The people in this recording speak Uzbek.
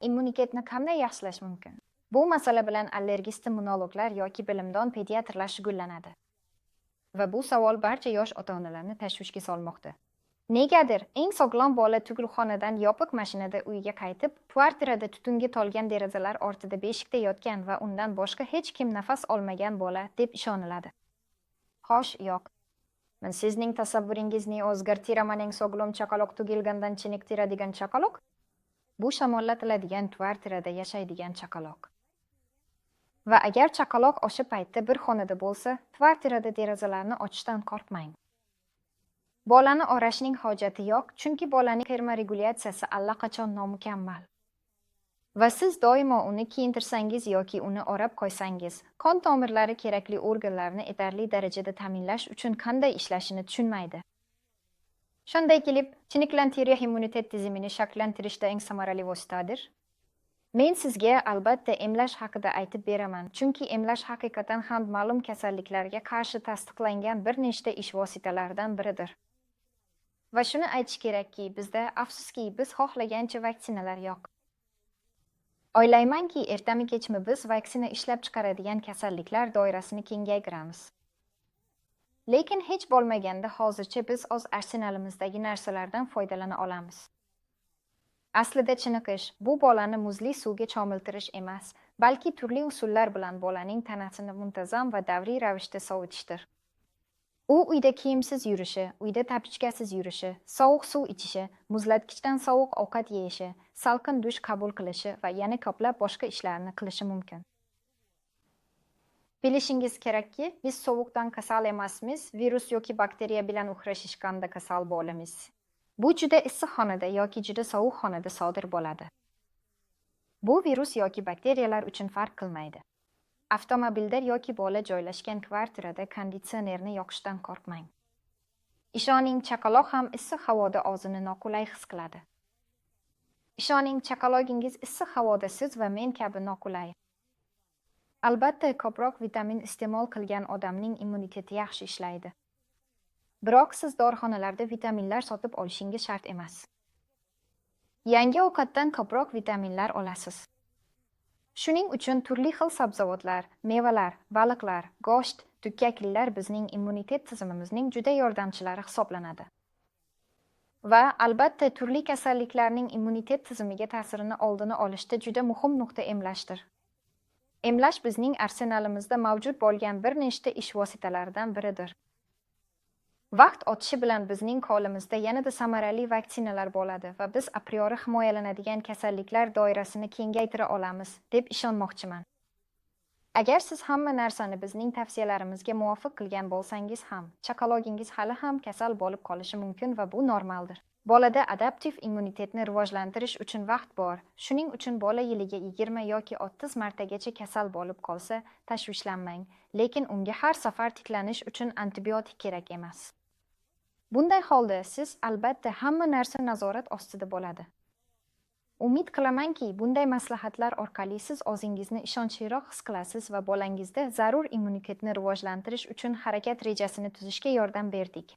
Immunitetni qanday yaxshilash mumkin? Bu masala bilan allergist immunologlar yoki bilimdon pediatrlar shug'ullanadi. Va bu savol barcha yosh ota-onalarni tashvishga solmoqda. Negadir eng sog'lom bola tug'ruqxonadan yopiq mashinada uyiga qaytib, kvartirada tutunga to'lgan derazalar ortida beshikda yotgan va undan boshqa hech kim nafas olmagan bola deb ishoniladi. Xo'sh, yo'q. Men sizning tasavvuringizni o'zgartiraman, eng sog'lom chaqaloq tug'ilgandan chiniqtiradigan chaqaloq. Bu shamollatiladigan kvartirada yashaydigan chaqaloq. Va agar chaqaloq o'sha paytda bir xonada bo'lsa, kvartirada derazalarni ochishdan qo'rqmang. Bolani o'rashning hojati yo'q, chunki bolaning termoregulyatsiyasi allaqachon nomukammal. Va siz doimo uni kiyintirsangiz yoki uni o'rab qo'ysangiz, qon tomirlari kerakli organlarni yetarli darajada ta'minlash uchun qanday ishlashini tushunmaydi. Shunday kelib, chiniqlantirish immunitet tizimini shakllantirishda eng samarali vositadir. Men sizga albatta emlash haqida aytib beraman, chunki emlash haqiqatan ham ma'lum kasalliklarga qarshi tasdiqlangan bir nechta ish vositalaridan biridir. Va shuni aytish kerakki, bizda afsuski biz xohlagancha vaksinalar yo'q. O'ylaymanki, ertami-kechmi biz vaksina ishlab chiqaradigan kasalliklar doirasini kengaytiramiz. Lekin hech bo'lmaganda hozircha biz o'z arsenalimizdagi narsalardan foydalana olamiz. Aslida chiniqish bu bolani muzli suvga cho'miltirish emas, balki turli usullar bilan bolaning tanasini muntazam va davriy ravishda sovitishdir. U uyda kiyimsiz yurishi, uyda tapichkasiz yurishi, sovuq suv ichishi, muzlatgichdan sovuq ovqat yeyishi, salqin dush qabul qilishi va yana ko'plab boshqa ishlarni qilishi mumkin. Bilishingiz kerakki, biz sovuqdan kasal emasmiz, virus yoki bakteriya bilan uchrashishganda kasal bo'lamiz. Bu juda issiq xonada yoki juda sovuq xonada sodir bo'ladi. Bu virus yoki bakteriyalar uchun farq qilmaydi. Avtomobilda yoki bola joylashgan kvartirada konditsionerni yoqishdan qo'rqmang. Ishoning, chaqaloq ham issiq havoda o'zini noqulay his qiladi. Ishoning, chaqalogingiz issiq havoda siz va men kabi noqulay. Albatta, ko'proq vitamin iste'mol qilgan odamning immuniteti yaxshi ishlaydi. Biroq siz dorixonalarda vitaminlar sotib olishingiz shart emas. Yangi ovqatdan ko'proq vitaminlar olasiz. Shuning uchun turli xil sabzavotlar, mevalar, baliqlar, go'sht, tukkaklilar bizning immunitet tizimimizning juda yordamchilari hisoblanadi. Va albatta turli kasalliklarning immunitet tizimiga ta'sirini oldini olishda juda muhim nuqta emlashdir. Emlash bizning arsenalimizda mavjud bo'lgan bir nechta ish vositalaridan biridir. Vaqt o'tishi bilan bizning qo'limizda yanada samarali vaksinalar bo'ladi va biz a priori himoyalanadigan kasalliklar doirasini kengaytira olamiz, deb ishonmoqchiman. Agar siz hamma narsani bizning tavsiyalarimizga muvofiq qilgan bo'lsangiz ham, chaqalogingiz hali ham kasal bo'lib qolishi mumkin va bu normaldir. Bolada adaptiv immunitetni rivojlantirish uchun vaqt bor. Shuning uchun bola yiliga 20 yoki 30 martagacha kasal bo'lib qolsa, tashvishlanmang, lekin unga har safar tiklanish uchun antibiotik kerak emas. Bunday holda siz albatta hamma narsa nazorat ostida bo'ladi. Umid qilamanki, bunday maslahatlar orqali siz o'zingizni ishonchliroq his qilasiz va bolangizda zarur immunitetni rivojlantirish uchun harakat rejasini tuzishga yordam berdik.